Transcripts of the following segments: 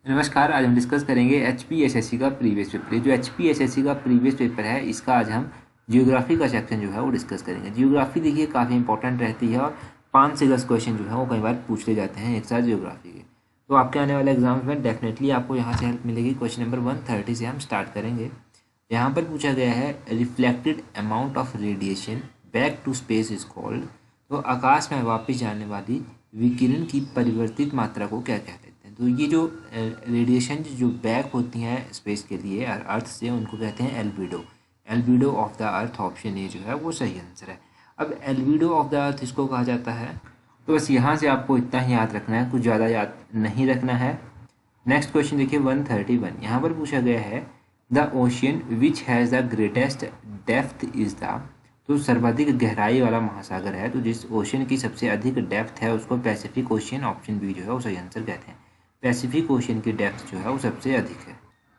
नमस्कार। आज हम डिस्कस करेंगे एचपीएसएससी का प्रीवियस पेपर। ये जो एचपीएसएससी का प्रीवियस पेपर है, इसका आज हम जियोग्राफी का सेक्शन जो है वो डिस्कस करेंगे। जियोग्राफी देखिए काफ़ी इंपॉर्टेंट रहती है और 5 से 10 क्वेश्चन जो है वो कई बार पूछे जाते हैं एक साथ जियोग्राफी के। तो आपके आने वाले एग्जाम्स में डेफिनेटली आपको यहाँ से हेल्प मिलेगी। क्वेश्चन नंबर 130 से हम स्टार्ट करेंगे। यहाँ पर पूछा गया है reflected amount of radiation back to space is called. तो आकाश में वापस जाने वाली विकिरण की परिवर्तित मात्रा को क्या कहते हैं? तो ये जो रेडिएशन जो बैक होती हैं स्पेस के लिए अर्थ से, उनको कहते हैं albedo. Albedo of the earth, option A जो है वो सही आंसर है। अब एल्बिडो ऑफ द अर्थ इसको कहा जाता है। तो बस यहाँ से आपको इतना ही याद रखना है, कुछ ज़्यादा याद नहीं रखना है। नेक्स्ट क्वेश्चन देखिए 131। यहाँ पर पूछा गया है the ocean which has the greatest depth is the. तो सर्वाधिक गहराई वाला महासागर है, तो जिस ओशियन की सबसे अधिक डेप्थ है उसको पैसिफिक ओशियन, ऑप्शन बी जो है वो सही आंसर कहते हैं। पैसिफिक ओशियन की डेप्थ जो है वो सबसे अधिक है।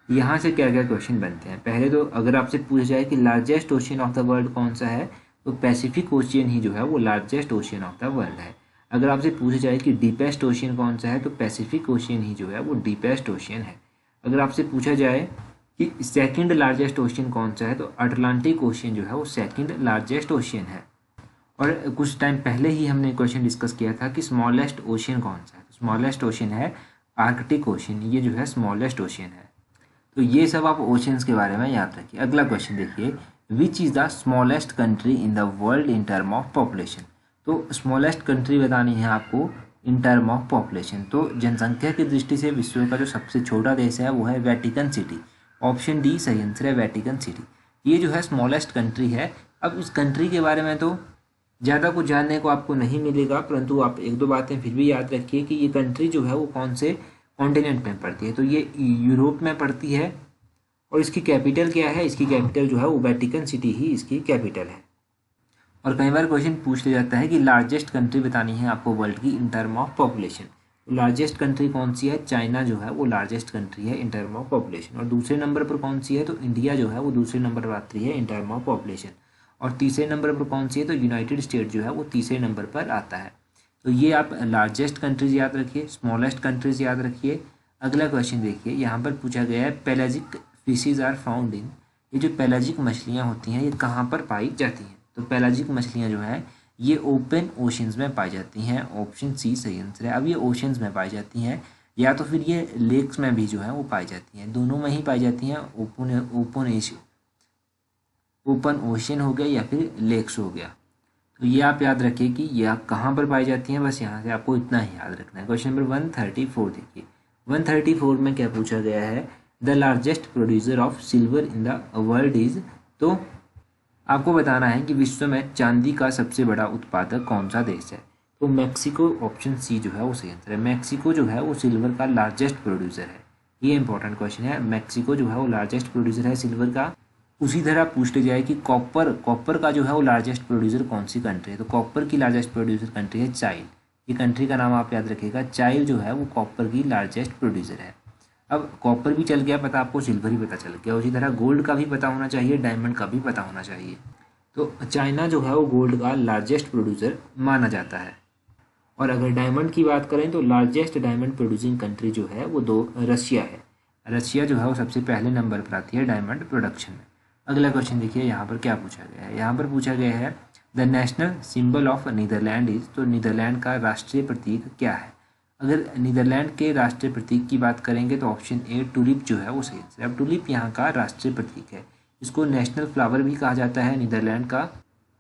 यहाँ से क्या क्या क्वेश्चन बनते हैं? पहले तो अगर आपसे पूछा जाए कि largest ocean of the world कौन सा है, तो पैसिफिक ओशियन ही जो है वो largest ocean of the world है। अगर आपसे पूछा जाए कि डीपेस्ट ओशियन कौन सा है, तो पैसिफिक ओशियन ही जो है वो डीपेस्ट ओशियन है। अगर आपसे पूछा जाए कि सेकंड लार्जेस्ट ओशियन कौन सा है, तो अटलांटिक ओशियन जो है वो सेकंड लार्जेस्ट ओशियन है। और कुछ टाइम पहले ही हमने क्वेश्चन डिस्कस किया था कि स्मॉलेस्ट ओशियन कौन सा है, तो स्मॉलेस्ट ओशियन है आर्कटिक ओशियन, ये जो है स्मॉलेस्ट ओशियन है। तो ये सब आप ओशियंस के बारे में याद रखिए। अगला क्वेश्चन देखिए, which is the smallest country in the world in term of population. तो स्मॉलेस्ट कंट्री बतानी है आपको इन टर्म ऑफ पॉपुलेशन। तो जनसंख्या की दृष्टि से विश्व का जो सबसे छोटा देश है वो है वेटिकन सिटी, ऑप्शन डी सही आंसर है, वेटिकन सिटी। ये जो है स्मॉलेस्ट कंट्री है। अब इस कंट्री के बारे में तो ज़्यादा कुछ जानने को आपको नहीं मिलेगा, परंतु आप एक दो बातें फिर भी याद रखिए कि ये कंट्री जो है वो कौन से कॉन्टिनेंट में पड़ती है। तो ये यूरोप में पड़ती है। और इसकी कैपिटल क्या है? इसकी कैपिटल जो है वो वेटिकन सिटी ही इसकी कैपिटल है। और कई बार क्वेश्चन पूछ लिया जाता है कि लार्जेस्ट कंट्री बतानी है आपको वर्ल्ड की इन टर्म ऑफ पॉपुलेशन। तो लार्जेस्ट कंट्री कौन सी है? चाइना जो है वो लार्जेस्ट कंट्री है इन टर्म ऑफ पॉपुलेशन। और दूसरे नंबर पर कौन सी है? तो इंडिया जो है वो दूसरे नंबर पर आती है इन टर्म ऑफ पॉपुलेशन। और तीसरे नंबर पर कौन सी है? तो यूनाइटेड स्टेट जो है वो तीसरे नंबर पर आता है। तो ये आप लार्जेस्ट कंट्रीज याद रखिए, स्मॉलेस्ट कंट्रीज याद रखिए। अगला क्वेश्चन देखिए, यहाँ पर पूछा गया है pelagic fishes are found in. ये जो पेलाजिक मछलियाँ होती हैं ये कहाँ पर पाई जाती हैं? तो पेलाजिक मछलियाँ जो है ये ओपन ओशंस में पाई जाती हैं, ऑप्शन सी सही आंसर है। अब ये ओशंस में पाई जाती हैं या तो फिर ये लेक्स में भी जो है वो पाई जाती हैं, दोनों में ही पाई जाती हैं। ओपन ओशन हो गया या फिर लेक्स हो गया। तो ये आप याद रखिए कि ये आप कहाँ पर पाई जाती हैं, बस यहाँ से आपको इतना ही याद रखना है। क्वेश्चन नंबर 134 देखिए, 134 में क्या पूछा गया है? The largest producer of silver in the world is. तो आपको बताना है कि विश्व में चांदी का सबसे बड़ा उत्पादक कौन सा देश है? तो मैक्सिको, ऑप्शन सी जो है वो सही आंसर है। मैक्सिको जो है वो सिल्वर का लार्जेस्ट प्रोड्यूसर है। ये इंपॉर्टेंट क्वेश्चन है, मैक्सिको जो है वो लार्जेस्ट प्रोड्यूसर है सिल्वर का। उसी तरह पूछ ली जाए कि कॉपर का जो है वो लार्जेस्ट प्रोड्यूसर कौन सी कंट्री है? तो कॉपर की लार्जेस्ट प्रोड्यूसर कंट्री है चाइल। ये कंट्री का नाम आप याद रखिएगा, चाइल जो है वो कॉपर की लार्जेस्ट प्रोड्यूसर है। अब कॉपर भी चल गया पता, आपको सिल्वर ही पता चल गया। उसी तरह गोल्ड का भी पता होना चाहिए, डायमंड का भी पता होना चाहिए। तो चाइना जो है वो गोल्ड का लार्जेस्ट प्रोड्यूसर माना जाता है। और अगर डायमंड की बात करें तो लार्जेस्ट डायमंड प्रोड्यूसिंग कंट्री जो है वो रशिया है। रशिया जो है वो सबसे पहले नंबर पर आती है डायमंड प्रोडक्शन में। अगला क्वेश्चन देखिए, यहाँ पर क्या पूछा गया है? यहाँ पर पूछा गया है the national symbol of Netherland is. तो नीदरलैंड का राष्ट्रीय प्रतीक क्या है? अगर नीदरलैंड के राष्ट्रीय प्रतीक की बात करेंगे तो ऑप्शन ए टुलिप जो है वो सही है। अब टुलिप यहाँ का राष्ट्रीय प्रतीक है, इसको नेशनल फ्लावर भी कहा जाता है नीदरलैंड का।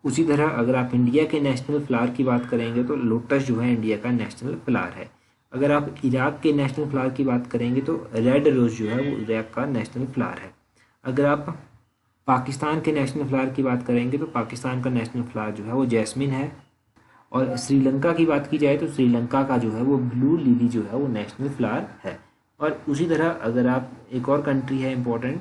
उसी तरह अगर आप इंडिया के नेशनल फ्लावर की बात करेंगे तो लोटस जो है इंडिया का नेशनल फ्लावर है। अगर आप इराक के नेशनल फ्लावर की बात करेंगे तो रेड रोज जो है वो इराक का नेशनल फ्लावर है। अगर आप पाकिस्तान के नेशनल फ्लावर की बात करेंगे तो पाकिस्तान का नेशनल फ्लावर जो है वो जैस्मिन है। और श्रीलंका की बात की जाए तो श्रीलंका का जो है वो ब्लू लिली जो है वो नेशनल फ्लावर है। और उसी तरह अगर आप एक और कंट्री है इम्पोर्टेंट,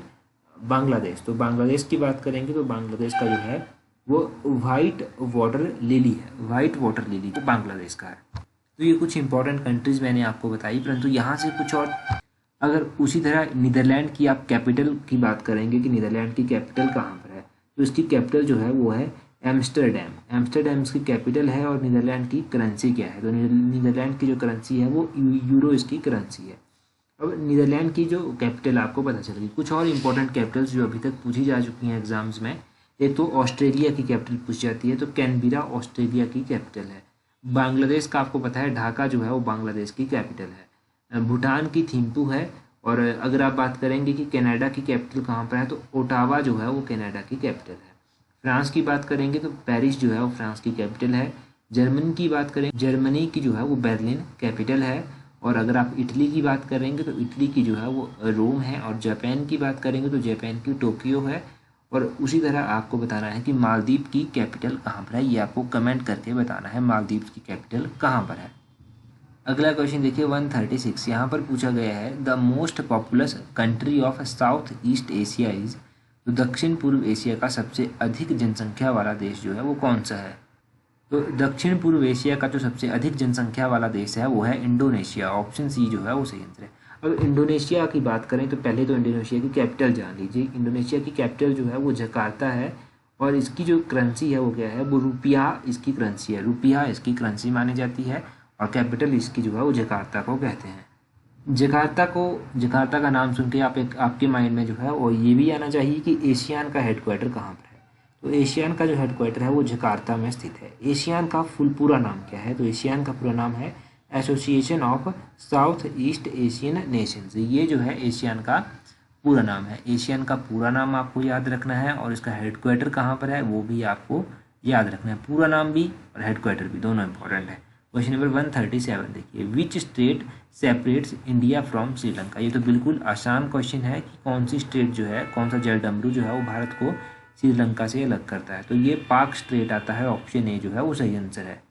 बांग्लादेश, तो बांग्लादेश की बात करेंगे तो बांग्लादेश का जो है वो वाइट वाटर लिली है, वाइट वाटर लिली जो बांग्लादेश का है। तो ये कुछ इंपॉर्टेंट कंट्रीज़ मैंने आपको बताई, परंतु यहाँ से कुछ और। अगर उसी तरह नीदरलैंड की आप कैपिटल की बात करेंगे कि नीदरलैंड की कैपिटल कहाँ पर है, तो इसकी कैपिटल जो है वो है एम्स्टर्डम। एम्स्टर्डम इसकी कैपिटल है। और नीदरलैंड की करेंसी क्या है? तो नीदरलैंड की जो करेंसी है वो यूरो इसकी करेंसी है। अब नीदरलैंड की जो कैपिटल आपको पता चलेगी। कुछ और इंपॉर्टेंट कैपिटल्स जो अभी तक पूछी जा चुकी हैं एग्जाम्स में, एक तो ऑस्ट्रेलिया की कैपिटल पूछी जाती है, तो कैनबेरा ऑस्ट्रेलिया की कैपिटल है। बांग्लादेश का आपको पता है ढाका जो है वो बांग्लादेश की कैपिटल है। भूटान की थिम्पू है। और अगर आप बात करेंगे कि कनाडा की कैपिटल कहाँ पर है, तो ओटावा जो है वो कनाडा की कैपिटल है। फ्रांस की बात करेंगे तो पेरिस जो है वो फ्रांस की कैपिटल है। जर्मनी की बात करें, जर्मनी की जो है वो बर्लिन कैपिटल है। और अगर आप इटली की बात करेंगे तो इटली की जो है वो रोम है। और जापान की बात करेंगे तो जापान की टोक्यो है। और उसी तरह आपको बताना है कि मालदीव की कैपिटल कहाँ पर है, ये आपको कमेंट करके बताना है मालदीव की कैपिटल कहाँ पर है। अगला क्वेश्चन देखिए 136, यहाँ पर पूछा गया है the most populous country of south east Asia is, तो दक्षिण पूर्व एशिया का सबसे अधिक जनसंख्या वाला देश जो है वो कौन सा है। तो दक्षिण पूर्व एशिया का जो सबसे अधिक जनसंख्या वाला देश है वो है इंडोनेशिया। ऑप्शन सी जो है वो सही आंसर है। अब इंडोनेशिया की बात करें तो पहले तो इंडोनेशिया की कैपिटल जान लीजिए। इंडोनेशिया की कैपिटल जो है वो जकार्ता है। और इसकी जो करेंसी है वो क्या है, वो रुपया इसकी करेंसी है। रुपया इसकी करेंसी मानी जाती है। और कैपिटल इसकी जो है वो जकार्ता को कहते हैं। जकार्ता का नाम सुन के आपके माइंड में जो है वो ये भी आना चाहिए कि एशियान का हेडक्वार्टर कहाँ पर है। तो एशियान का जो हेडक्वार्टर है वो जकार्ता में स्थित है। एशियान का पूरा नाम क्या है, तो एशियान का पूरा नाम है association of south east Asian Nations. ये जो है एशियान का पूरा नाम है। एशियन का पूरा नाम आपको याद रखना है और इसका हेडक्वार्टर कहाँ पर है वो भी आपको याद रखना है। पूरा नाम भी और हेडक्वार्टर भी दोनों इंपॉर्टेंट है। क्वेश्चन नंबर 137 देखिए, which state separates India from Sri Lanka. ये तो बिल्कुल आसान क्वेश्चन है कि कौन सी स्टेट जो है, कौन सा जलडमरू जो है वो भारत को श्रीलंका से अलग करता है। तो ये पाक स्टेट आता है। ऑप्शन ए जो है वो सही आंसर है।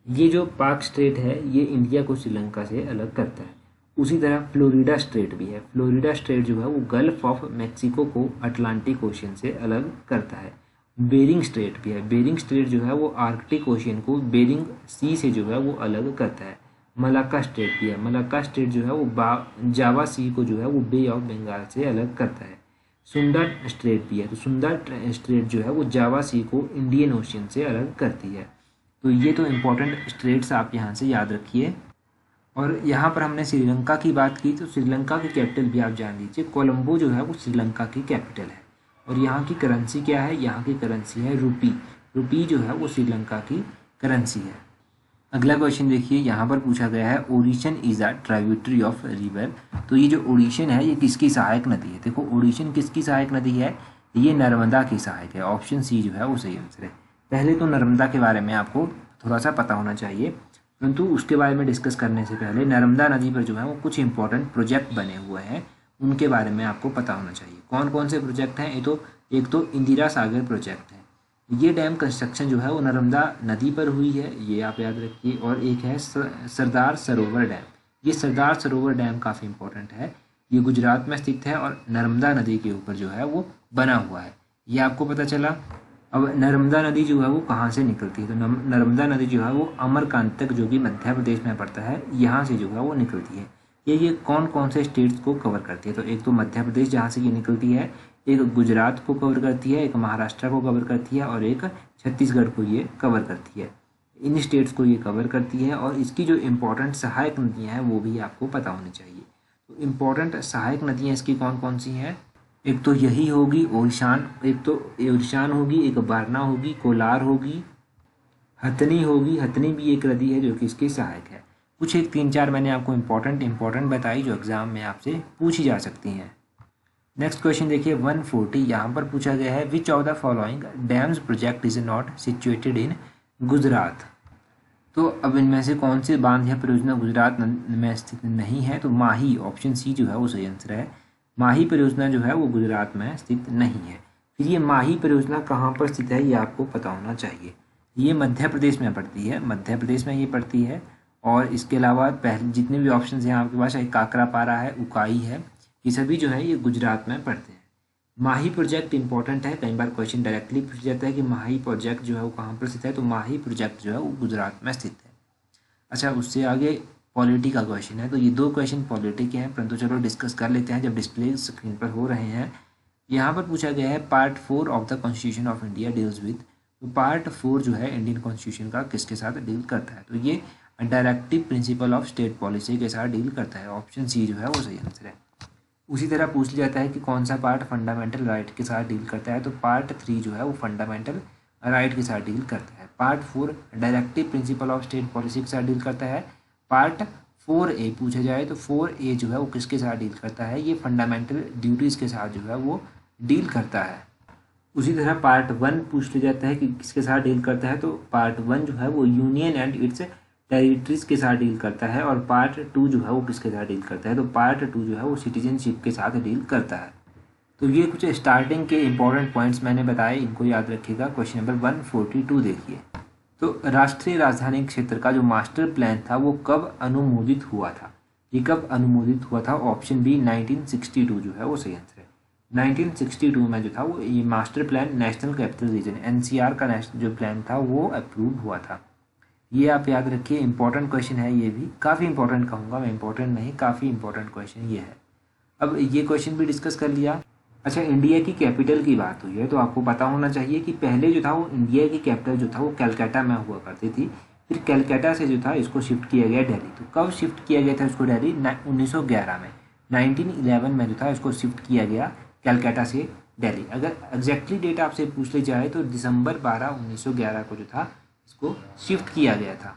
ये जो पाक स्टेट है ये इंडिया को श्रीलंका से अलग करता है। उसी तरह फ्लोरिडा स्टेट भी है। फ्लोरिडा स्टेट जो है वो गल्फ ऑफ मैक्सिको को अटलांटिक ओशियन से अलग करता है। बेरिंग स्ट्रेट भी है। बेरिंग स्ट्रेट जो है वो आर्कटिक ओशियन को बेरिंग सी से जो है वो अलग करता है। मलाक्का स्टेट भी है। मलाक्का स्टेट जो है वो जावा सी को जो है वो बे ऑफ बंगाल से अलग करता है। सुंदा स्ट्रेट भी है। तो सुंदा स्ट्रेट जो है वो जावा सी को इंडियन ओशियन से अलग करती है। तो ये तो इम्पोर्टेंट स्टेट्स आप यहाँ से याद रखिए। और यहाँ पर हमने श्रीलंका की बात की, तो श्रीलंका की कैपिटल भी आप जान लीजिए। कोलंबो जो है वो श्रीलंका की कैपिटल है। और यहाँ की करेंसी क्या है, यहाँ की करेंसी है रुपी। रुपी जो है वो श्रीलंका की करेंसी है। अगला क्वेश्चन देखिए, यहाँ पर पूछा गया है Odishan is a tributary of river. तो ये जो ओडिशन है ये किसकी सहायक नदी है। देखो ओडिशन किसकी सहायक नदी है, ये नर्मदा की सहायक है। ऑप्शन सी जो है वो सही आंसर है। पहले तो नर्मदा के बारे में आपको थोड़ा सा पता होना चाहिए, परंतु उसके बारे में डिस्कस करने से पहले नर्मदा नदी पर जो है वो कुछ इंपॉर्टेंट प्रोजेक्ट बने हुए हैं, उनके बारे में आपको पता होना चाहिए। कौन कौन से प्रोजेक्ट हैं, एक तो इंदिरा सागर प्रोजेक्ट है। ये डैम कंस्ट्रक्शन जो है वो नर्मदा नदी पर हुई है, ये आप याद रखिए। और एक है सरदार सरोवर डैम। ये सरदार सरोवर डैम काफ़ी इंपॉर्टेंट है। ये गुजरात में स्थित है और नर्मदा नदी के ऊपर जो है वो बना हुआ है, ये आपको पता चला। अब नर्मदा नदी जो है वो कहाँ से निकलती है, तो नर्मदा नदी जो है वो अमरकांटक जो कि मध्य प्रदेश में पड़ता है, यहाँ से जो है वो निकलती है। ये कौन कौन से स्टेट्स को कवर करती है, तो एक तो मध्य प्रदेश जहाँ से ये निकलती है, एक गुजरात को कवर करती है, एक महाराष्ट्र को कवर करती है और एक छत्तीसगढ़ को ये कवर करती है। इन स्टेट्स को ये कवर करती है। और इसकी जो इम्पोर्टेंट सहायक नदियाँ हैं वो भी आपको पता होनी चाहिए। तो इम्पोर्टेंट सहायक नदियाँ इसकी कौन कौन सी हैं, एक तो यही होगी ओरछान, एक तो ओरछान होगी, एक बारना होगी, कोलार होगी, हथनी होगी। हथनी भी एक नदी है जो कि इसकी सहायक है। कुछ एक 3-4 मैंने आपको इम्पोर्टेंट बताई जो एग्जाम में आपसे पूछी जा सकती हैं। नेक्स्ट क्वेश्चन देखिए 140, यहाँ पर पूछा गया है which of the following dams project is not situated in Gujarat. तो अब इनमें से कौन से बांध या परियोजना गुजरात में स्थित नहीं है, तो माही, ऑप्शन सी जो है वो सही आंसर है। माही परियोजना जो है वो गुजरात में स्थित नहीं है। फिर ये माही परियोजना कहाँ पर स्थित है ये आपको पता होना चाहिए। ये मध्य प्रदेश में पड़ती है, मध्य प्रदेश में ये पड़ती है। और इसके अलावा पहले जितने भी ऑप्शन हैं आपके पास, काकरापारा है, उकाई है, ये सभी जो है ये गुजरात में पड़ते हैं। माही प्रोजेक्ट इंपॉर्टेंट है, कई बार क्वेश्चन डायरेक्टली पूछ जाता है कि माही प्रोजेक्ट जो है वो कहाँ पर स्थित है, तो माही प्रोजेक्ट जो है वो गुजरात में स्थित है। अच्छा, उससे आगे पॉलिटी का क्वेश्चन है, तो ये 2 क्वेश्चन पॉलिटी के हैं, परंतु चलो डिस्कस कर लेते हैं जब डिस्प्ले स्क्रीन पर हो रहे हैं। यहाँ पर पूछा गया है part 4 of the constitution of India deals with, तो पार्ट 4 जो है इंडियन कॉन्स्टिट्यूशन का किसके साथ डील करता है, तो ये directive principle of state policy के साथ डील करता है। ऑप्शन सी जो है वो सही आंसर है। उसी तरह पूछ लिया जाता है कि कौन सा पार्ट फंडामेंटल राइट के साथ डील करता है, तो पार्ट 3 जो है वो फंडामेंटल राइट के साथ डील करता है। Part 4 directive principle of state policy के साथ डील करता है। पार्ट 4A पूछा जाए तो 4A जो है वो किसके साथ डील करता है, ये फंडामेंटल ड्यूटीज़ के साथ जो है वो डील करता है। उसी तरह पार्ट 1 पूछ लिया जाता है कि किसके साथ डील करता है, तो पार्ट 1 जो है वो यूनियन एंड इट्स टेरिटरीज के साथ डील करता है। और पार्ट 2 जो है वो किसके साथ डील करता है, तो पार्ट 2 जो है वो सिटीजनशिप के साथ डील करता है। तो ये कुछ स्टार्टिंग के इंपॉर्टेंट पॉइंट्स मैंने बताए, इनको याद रखिएगा। क्वेश्चन नंबर 142 देखिए। तो राष्ट्रीय राजधानी क्षेत्र का जो मास्टर प्लान था वो कब अनुमोदित हुआ था, ये कब अनुमोदित हुआ था, ऑप्शन बी 1962 जो है वो सही आंसर है। 1962 में जो था वो ये master plan national capital region NCR का जो प्लान था वो अप्रूव हुआ था। ये आप याद रखिए, इंपॉर्टेंट क्वेश्चन है, ये भी काफ़ी इंपॉर्टेंट कहूँगा मैं, इंपॉर्टेंट नहीं काफ़ी इंपॉर्टेंट क्वेश्चन ये है। अब ये क्वेश्चन भी डिस्कस कर लिया। अच्छा, इंडिया की कैपिटल की बात हुई है तो आपको पता होना चाहिए कि पहले जो था वो इंडिया की कैपिटल जो था वो कलकत्ता में हुआ करती थी। फिर कलकत्ता से जो था इसको शिफ्ट किया गया दिल्ली। तो कब शिफ्ट किया गया था इसको दिल्ली, 1911 में। 1911 में जो था इसको शिफ्ट किया गया कलकत्ता से दिल्ली। अगर एग्जैक्टली डेट आपसे पूछ ली जाए तो दिसंबर 12, 1911 को जो था इसको शिफ्ट किया गया था।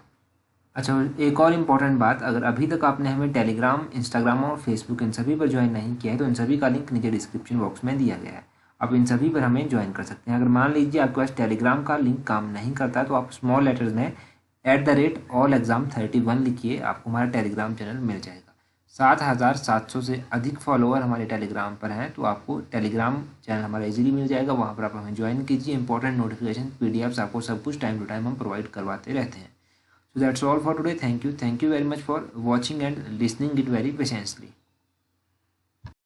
अच्छा, एक और इम्पॉर्टेंट बात, अगर अभी तक आपने हमें टेलीग्राम, इंस्टाग्राम और फेसबुक इन सभी पर ज्वाइन नहीं किया है तो इन सभी का लिंक नीचे डिस्क्रिप्शन बॉक्स में दिया गया है। आप इन सभी पर हमें ज्वाइन कर सकते हैं। अगर मान लीजिए आपके पास टेलीग्राम का लिंक काम नहीं करता तो आप स्मॉल लेटर्स में @allexam31 लिखिए, आपको हमारा टेलीग्राम चैनल मिल जाएगा। 7,700 से अधिक फॉलोअर हमारे टेलीग्राम पर हैं, तो आपको टेलीग्राम चैनल हमारा इजीली मिल जाएगा। वहाँ पर आप हमें ज्वाइन कीजिए। इंपॉर्टेंट नोटिफिकेशन, PDFs आपको सब कुछ टाइम टू टाइम हम प्रोवाइड करवाते रहते हैं। So that's all for today. Thank you very much for watching and listening it very patiently.